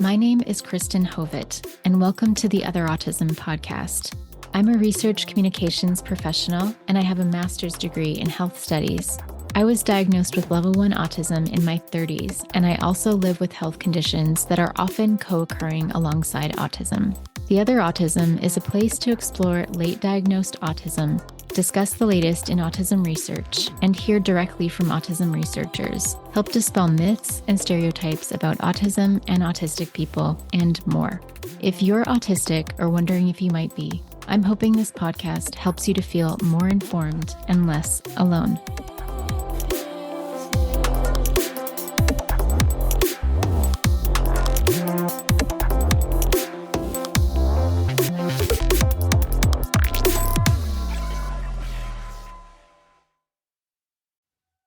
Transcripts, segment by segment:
My name is Kristen Hovet, and welcome to the Otherautism podcast. I'm a research communications professional, and I have a master's degree in health studies. I was diagnosed with level 1 autism in my 30s, and I also live with health conditions that are often co-occurring alongside autism. The Otherautism is a place to explore late diagnosed autism, discuss the latest in autism research, and hear directly from autism researchers, help dispel myths and stereotypes about autism and autistic people, and more. If you're autistic or wondering if you might be, I'm hoping this podcast helps you to feel more informed and less alone.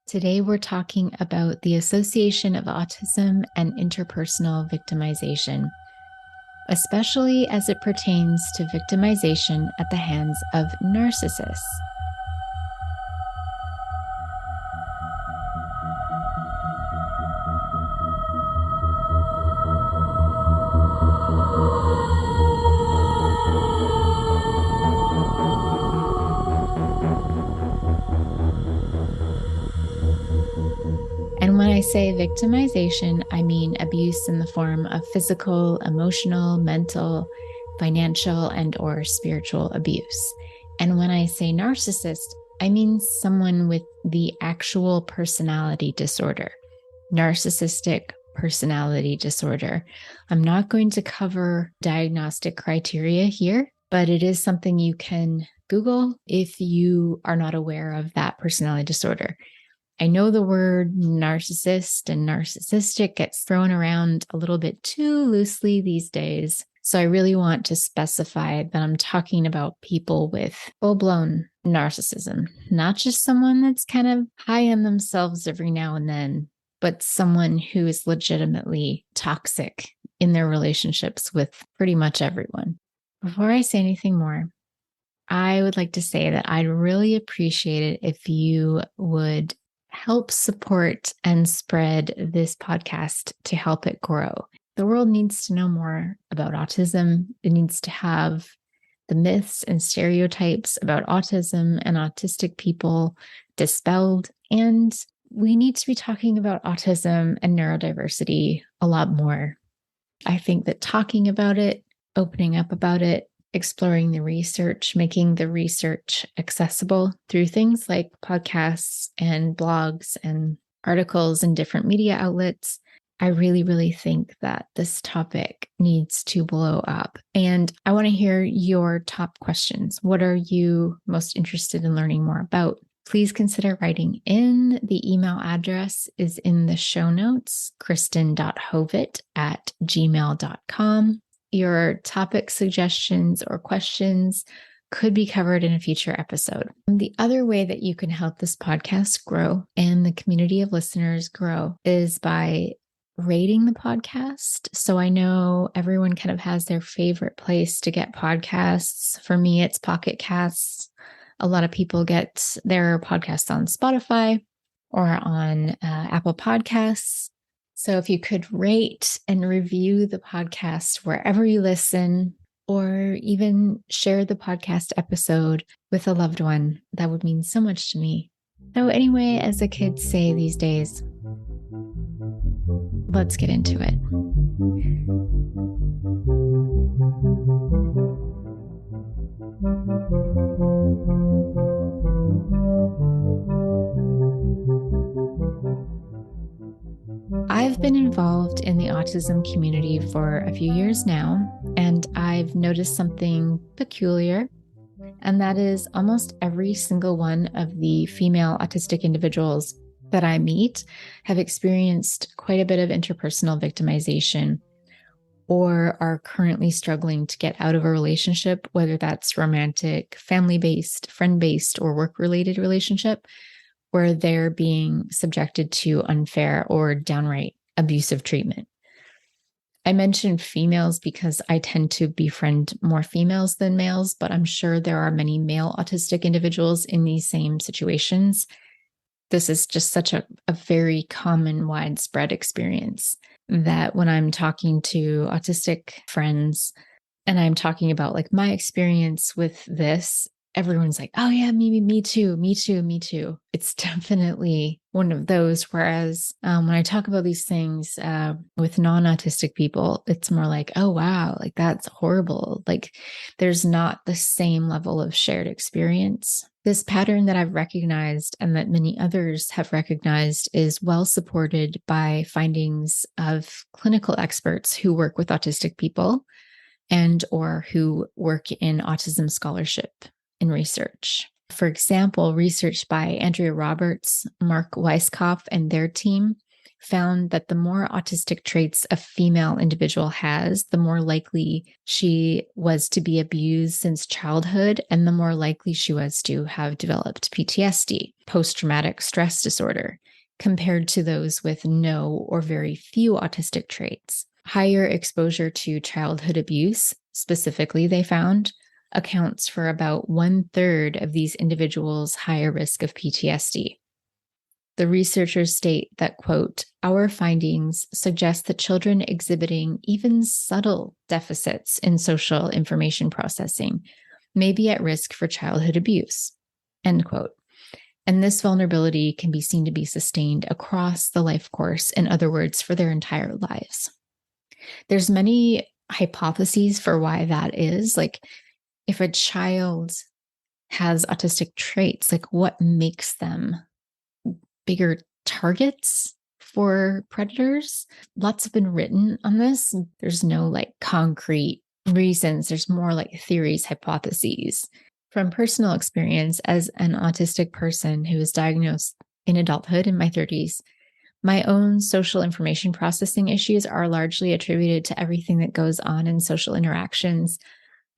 Today, we're talking about the association of autism and interpersonal victimization, especially as it pertains to victimization at the hands of narcissists. And when I say victimization, I mean abuse in the form of physical, emotional, mental, financial, and/or spiritual abuse. And when I say narcissist, I mean someone with the actual personality disorder, narcissistic personality disorder. I'm not going to cover diagnostic criteria here, but it is something you can Google if you are not aware of that personality disorder. I know the word narcissist and narcissistic gets thrown around a little bit too loosely these days. So I really want to specify that I'm talking about people with full-blown narcissism, not just someone that's kind of high on themselves every now and then, but someone who is legitimately toxic in their relationships with pretty much everyone. Before I say anything more, I would like to say that I'd really appreciate it if you would help support and spread this podcast to help it grow. The world needs to know more about autism. It needs to have the myths and stereotypes about autism and autistic people dispelled. And we need to be talking about autism and neurodiversity a lot more. I think that talking about it, opening up about it, exploring the research, making the research accessible through things like podcasts and blogs and articles in different media outlets. I really, really think that this topic needs to blow up. And I want to hear your top questions. What are you most interested in learning more about? Please consider writing in. The email address is in the show notes, kristen.hovet@gmail.com. Your topic suggestions or questions could be covered in a future episode. The other way that you can help this podcast grow and the community of listeners grow is by rating the podcast. So I know everyone kind of has their favorite place to get podcasts. For me, it's Pocket Casts. A lot of people get their podcasts on Spotify or on Apple Podcasts. So if you could rate and review the podcast wherever you listen, or even share the podcast episode with a loved one, that would mean so much to me. So anyway, as the kids say these days, let's get into it. I've been involved in the autism community for a few years now, and I've noticed something peculiar, and that is almost every single one of the female autistic individuals that I meet have experienced quite a bit of interpersonal victimization or are currently struggling to get out of a relationship, whether that's romantic, family-based, friend-based, or work-related relationship, where they're being subjected to unfair or downright abusive treatment. I mentioned females because I tend to befriend more females than males, but I'm sure there are many male autistic individuals in these same situations. This is just such a very common, widespread experience. that when I'm talking to autistic friends and I'm talking about like my experience with this, everyone's like, oh yeah, me too, me too, me too. It's definitely one of those. Whereas when I talk about these things with non-autistic people, it's more like, oh wow, like that's horrible. Like there's not the same level of shared experience. This pattern that I've recognized and that many others have recognized is well supported by findings of clinical experts who work with autistic people and or who work in autism scholarship and research. For example, research by Andrea Roberts, Mark Weiskopf, and their team found that the more autistic traits a female individual has, the more likely she was to be abused since childhood, and the more likely she was to have developed PTSD, post-traumatic stress disorder, compared to those with no or very few autistic traits. Higher exposure to childhood abuse, specifically, they found, accounts for about 1/3 of these individuals' higher risk of PTSD. The researchers state that, quote, our findings suggest that children exhibiting even subtle deficits in social information processing may be at risk for childhood abuse, end quote. And this vulnerability can be seen to be sustained across the life course, in other words, for their entire lives. There's many hypotheses for why that is. Like if a child has autistic traits, like what makes them bigger targets for predators? Lots have been written on this. There's no like concrete reasons. There's more like theories, hypotheses. From personal experience as an autistic person who was diagnosed in adulthood in my 30s, my own social information processing issues are largely attributed to everything that goes on in social interactions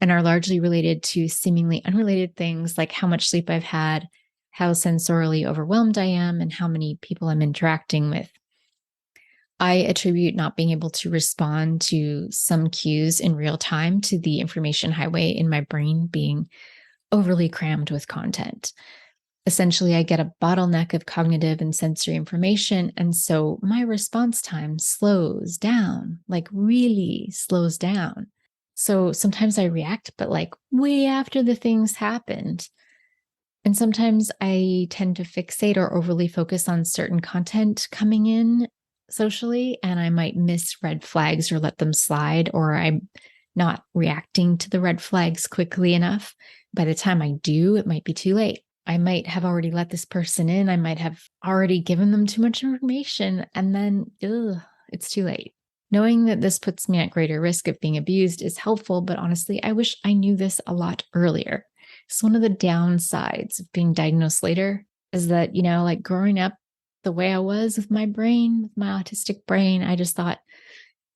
and are largely related to seemingly unrelated things like how much sleep I've had, how sensorially overwhelmed I am, and how many people I'm interacting with. I attribute not being able to respond to some cues in real time to the information highway in my brain being overly crammed with content. Essentially, I get a bottleneck of cognitive and sensory information. And so my response time slows down, like really slows down. So sometimes I react, but like way after the things happened. And sometimes I tend to fixate or overly focus on certain content coming in socially, and I might miss red flags or let them slide, or I'm not reacting to the red flags quickly enough. By the time I do, it might be too late. I might have already let this person in. I might have already given them too much information, and then it's too late. Knowing that this puts me at greater risk of being abused is helpful, but honestly, I wish I knew this a lot earlier. So one of the downsides of being diagnosed later is that, like growing up the way I was with my brain, with my autistic brain, I just thought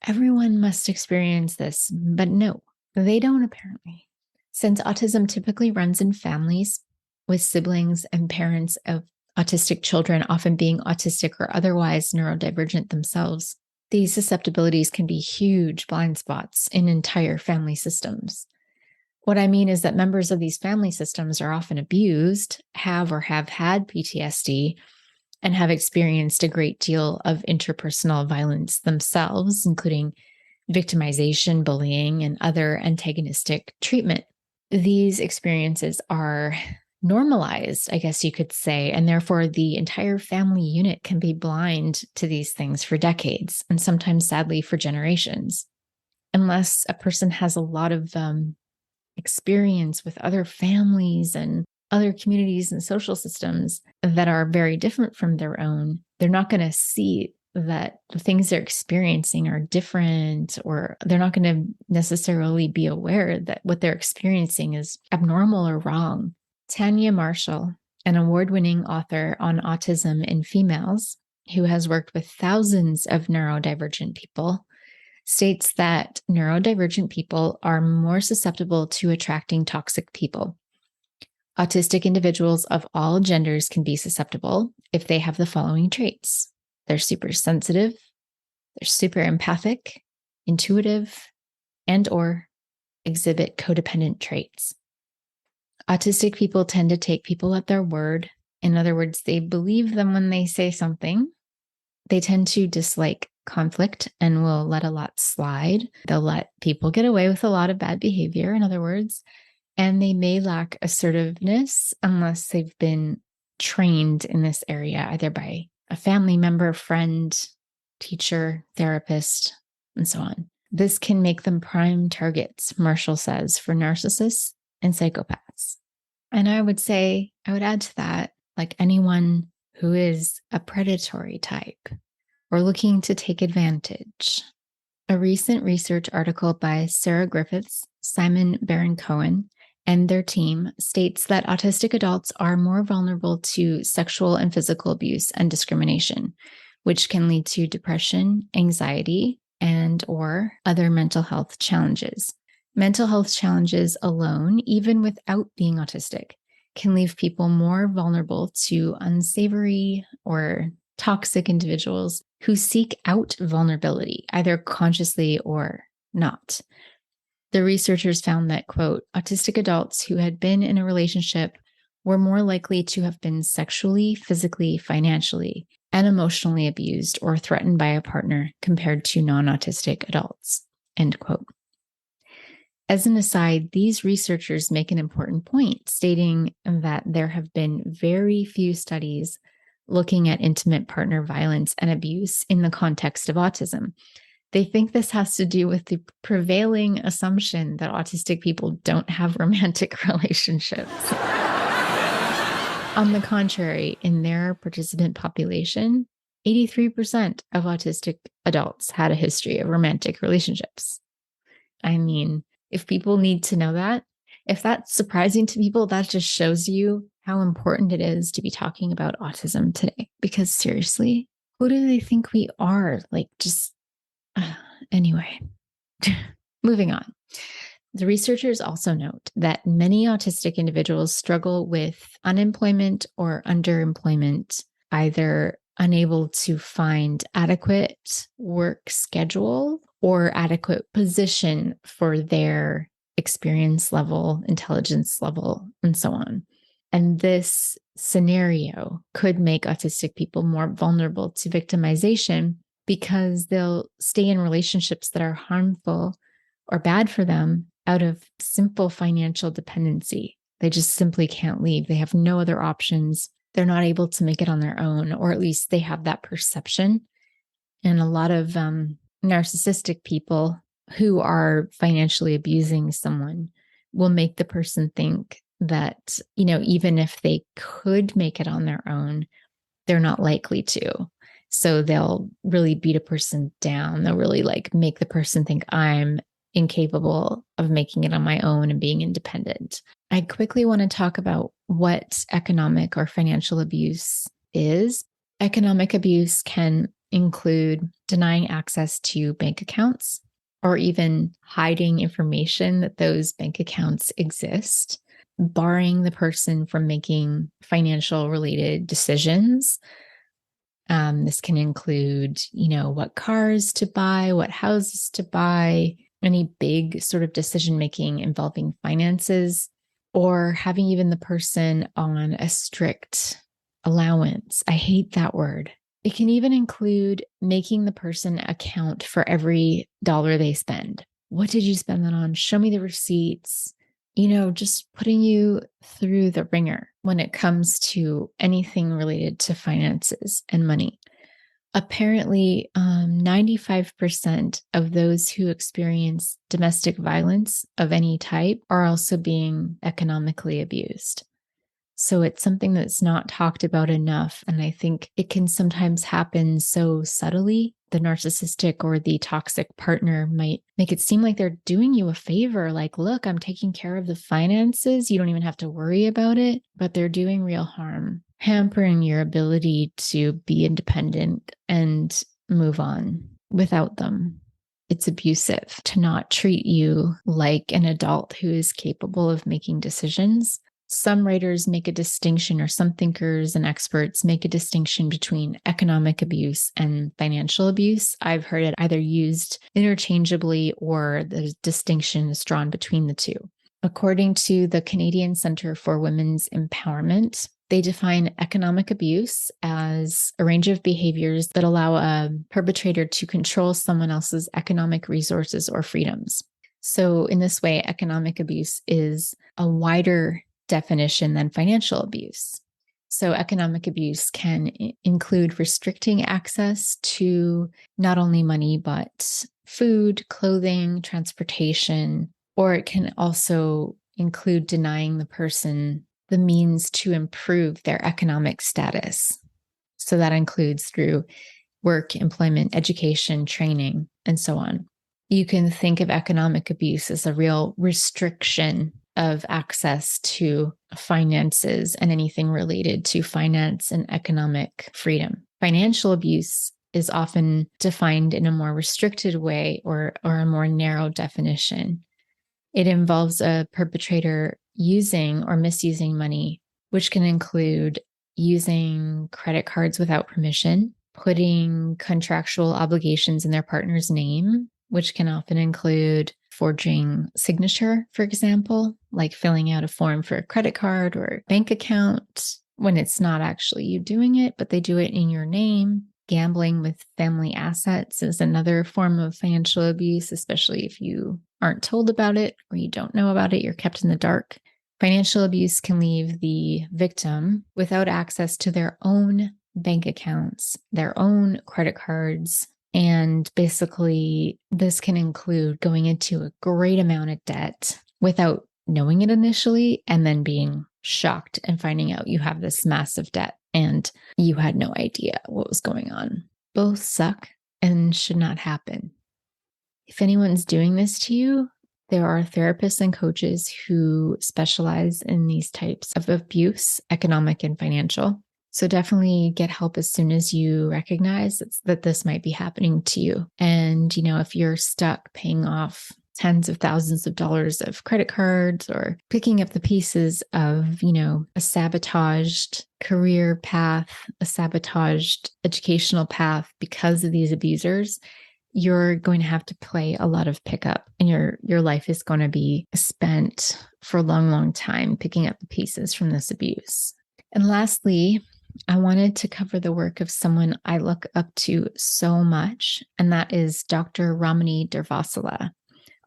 everyone must experience this, but no, they don't apparently. Since autism typically runs in families, with siblings and parents of autistic children often being autistic or otherwise neurodivergent themselves, these susceptibilities can be huge blind spots in entire family systems. What I mean is that members of these family systems are often abused, have or have had PTSD, and have experienced a great deal of interpersonal violence themselves, including victimization, bullying, and other antagonistic treatment. These experiences are normalized, I guess you could say, and therefore the entire family unit can be blind to these things for decades, and sometimes sadly for generations. Unless a person has a lot of experience with other families and other communities and social systems that are very different from their own, they're not going to see that the things they're experiencing are different, or they're not going to necessarily be aware that what they're experiencing is abnormal or wrong. Tanya Marshall, an award-winning author on autism in females who has worked with thousands of neurodivergent people, states that neurodivergent people are more susceptible to attracting toxic people. Autistic individuals of all genders can be susceptible if they have the following traits. They're super sensitive, they're super empathic, intuitive, and or exhibit codependent traits. Autistic people tend to take people at their word. In other words, they believe them when they say something. They tend to dislike conflict and will let a lot slide. They'll let people get away with a lot of bad behavior, in other words, and they may lack assertiveness unless they've been trained in this area, either by a family member, friend, teacher, therapist, and so on. This can make them prime targets, Marshall says, for narcissists and psychopaths. And I would add to that, like anyone who is a predatory type or looking to take advantage. A recent research article by Sarah Griffiths, Simon Baron-Cohen, and their team states that autistic adults are more vulnerable to sexual and physical abuse and discrimination, which can lead to depression, anxiety, and or other mental health challenges. Mental health challenges alone, even without being autistic, can leave people more vulnerable to unsavory or toxic individuals who seek out vulnerability, either consciously or not. The researchers found that, quote, autistic adults who had been in a relationship were more likely to have been sexually, physically, financially, and emotionally abused or threatened by a partner compared to non-autistic adults, end quote. As an aside, these researchers make an important point, stating that there have been very few studies looking at intimate partner violence and abuse in the context of autism. They think this has to do with the prevailing assumption that autistic people don't have romantic relationships. On the contrary, in their participant population, 83% of autistic adults had a history of romantic relationships. I mean, if people need to know that, if that's surprising to people, that just shows you how important it is to be talking about autism today. Because seriously, who do they think we are? Anyway, moving on. The researchers also note that many autistic individuals struggle with unemployment or underemployment, either unable to find adequate work schedule or adequate position for their experience level, intelligence level, and so on. And this scenario could make autistic people more vulnerable to victimization because they'll stay in relationships that are harmful or bad for them out of simple financial dependency. They just simply can't leave. They have no other options. They're not able to make it on their own, or at least they have that perception. And a lot of narcissistic people who are financially abusing someone will make the person think that, even if they could make it on their own, they're not likely to. So they'll really beat a person down. They'll really make the person think I'm incapable of making it on my own and being independent. I quickly want to talk about what economic or financial abuse is. Economic abuse can include denying access to bank accounts or even hiding information that those bank accounts exist, barring the person from making financial related decisions. This can include, what cars to buy, what houses to buy, any big sort of decision-making involving finances, or having even the person on a strict allowance. I hate that word. It can even include making the person account for every dollar they spend. What did you spend that on? Show me the receipts. Just putting you through the ringer when it comes to anything related to finances and money. Apparently, 95% of those who experience domestic violence of any type are also being economically abused. So it's something that's not talked about enough. And I think it can sometimes happen so subtly. The narcissistic or the toxic partner might make it seem like they're doing you a favor. Like, look, I'm taking care of the finances. You don't even have to worry about it. But they're doing real harm, hampering your ability to be independent and move on without them. It's abusive to not treat you like an adult who is capable of making decisions. Some writers make a distinction, or some thinkers and experts make a distinction between economic abuse and financial abuse. I've heard it either used interchangeably or the distinction is drawn between the two. According to the Canadian Centre for Women's Empowerment, they define economic abuse as a range of behaviors that allow a perpetrator to control someone else's economic resources or freedoms. So in this way, economic abuse is a wider definition than financial abuse. So economic abuse can include restricting access to not only money, but food, clothing, transportation, or it can also include denying the person the means to improve their economic status. So that includes through work, employment, education, training, and so on. You can think of economic abuse as a real restriction of access to finances and anything related to finance and economic freedom. Financial abuse is often defined in a more restricted way or a more narrow definition. It involves a perpetrator using or misusing money, which can include using credit cards without permission, putting contractual obligations in their partner's name, which can often include forging signature, for example, like filling out a form for a credit card or bank account when it's not actually you doing it, but they do it in your name. Gambling with family assets is another form of financial abuse, especially if you aren't told about it or you don't know about it, you're kept in the dark. Financial abuse can leave the victim without access to their own bank accounts, their own credit cards. And basically, this can include going into a great amount of debt without knowing it initially and then being shocked and finding out you have this massive debt and you had no idea what was going on. Both suck and should not happen. If anyone's doing this to you, there are therapists and coaches who specialize in these types of abuse, economic and financial. So definitely get help as soon as you recognize that this might be happening to you. And, if you're stuck paying off tens of thousands of dollars of credit cards or picking up the pieces of, a sabotaged career path, a sabotaged educational path because of these abusers, you're going to have to play a lot of pickup and your life is going to be spent for a long, long time picking up the pieces from this abuse. And lastly, I wanted to cover the work of someone I look up to so much, and that is Dr. Ramani Durvasula,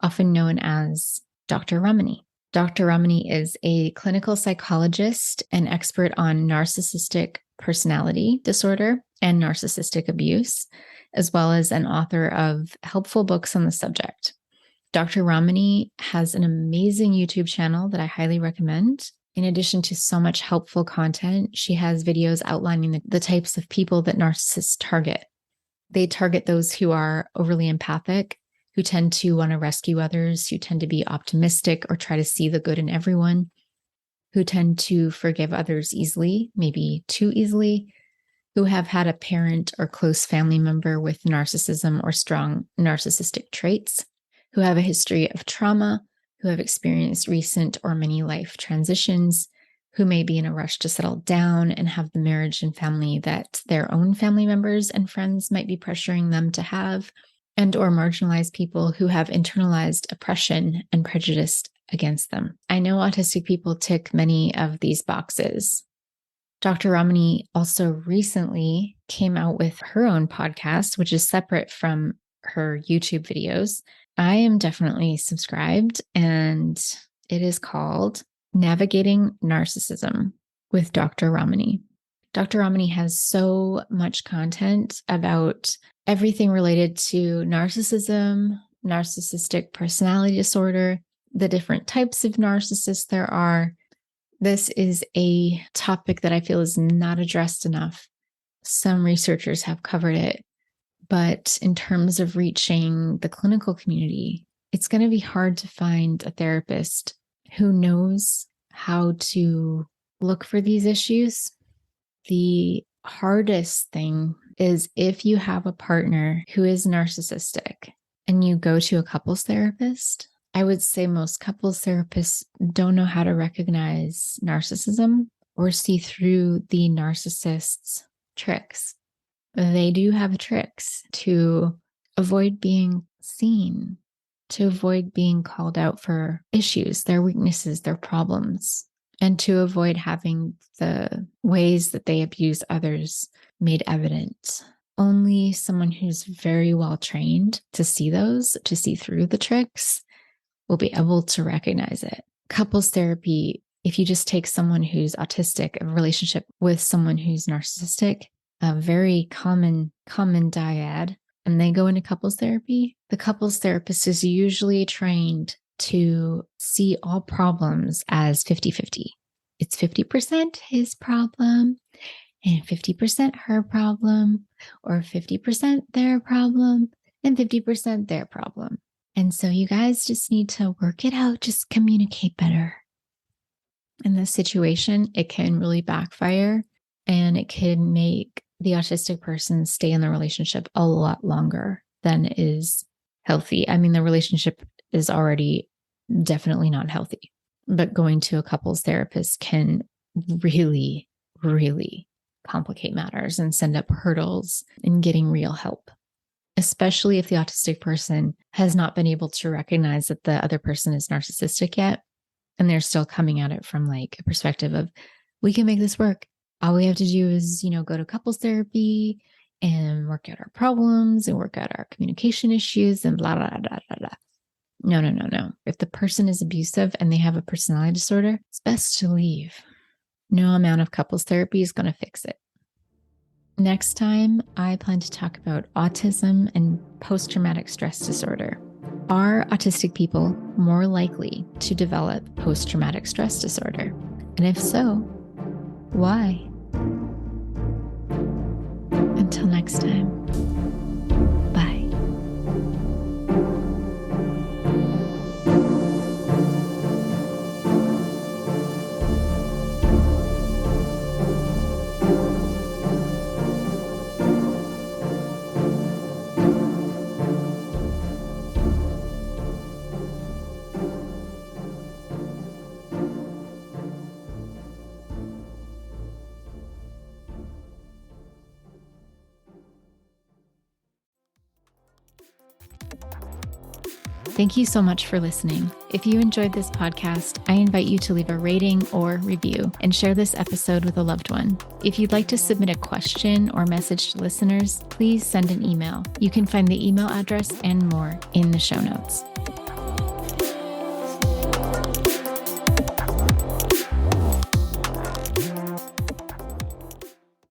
often known as Dr. Ramani. Dr. Ramani is a clinical psychologist and expert on narcissistic personality disorder and narcissistic abuse, as well as an author of helpful books on the subject. Dr. Ramani has an amazing YouTube channel that I highly recommend. In addition to so much helpful content, she has videos outlining the types of people that narcissists target. They target those who are overly empathic, who tend to want to rescue others, who tend to be optimistic or try to see the good in everyone, who tend to forgive others easily, maybe too easily, who have had a parent or close family member with narcissism or strong narcissistic traits, who have a history of trauma, who have experienced recent or many life transitions, who may be in a rush to settle down and have the marriage and family that their own family members and friends might be pressuring them to have, and or marginalized people who have internalized oppression and prejudice against them. I know autistic people tick many of these boxes. Dr. Ramani also recently came out with her own podcast, which is separate from her YouTube videos. I am definitely subscribed, and it is called Navigating Narcissism with Dr. Ramani. Dr. Ramani has so much content about everything related to narcissism, narcissistic personality disorder, the different types of narcissists there are. This is a topic that I feel is not addressed enough. Some researchers have covered it, but in terms of reaching the clinical community, it's going to be hard to find a therapist who knows how to look for these issues. The hardest thing is if you have a partner who is narcissistic and you go to a couples therapist. I would say most couples therapists don't know how to recognize narcissism or see through the narcissist's tricks. They do have tricks to avoid being seen, to avoid being called out for issues, their weaknesses, their problems, and to avoid having the ways that they abuse others made evident. Only someone who's very well trained to see through the tricks, will be able to recognize it. Couples therapy, if you just take someone who's autistic, a relationship with someone who's narcissistic, a very common dyad, and they go into couples therapy, the couples therapist is usually trained to see all problems as 50-50. It's 50% his problem and 50% her problem, or 50% their problem and 50% their problem. And so you guys just need to work it out, just communicate better. In this situation, it can really backfire, and it can make the autistic person stay in the relationship a lot longer than is healthy. I mean, the relationship is already definitely not healthy, but going to a couples therapist can really, really complicate matters and send up hurdles in getting real help, especially if the autistic person has not been able to recognize that the other person is narcissistic yet. And they're still coming at it from like a perspective of, we can make this work. All we have to do is, go to couples therapy and work out our problems and work out our communication issues and blah, blah, blah, blah, blah. No. If the person is abusive and they have a personality disorder, it's best to leave. No amount of couples therapy is going to fix it. Next time, I plan to talk about autism and post-traumatic stress disorder. Are autistic people more likely to develop post-traumatic stress disorder? And if so, why? Until next time, bye. Thank you so much for listening. If you enjoyed this podcast, I invite you to leave a rating or review and share this episode with a loved one. If you'd like to submit a question or message to listeners, please send an email. You can find the email address and more in the show notes.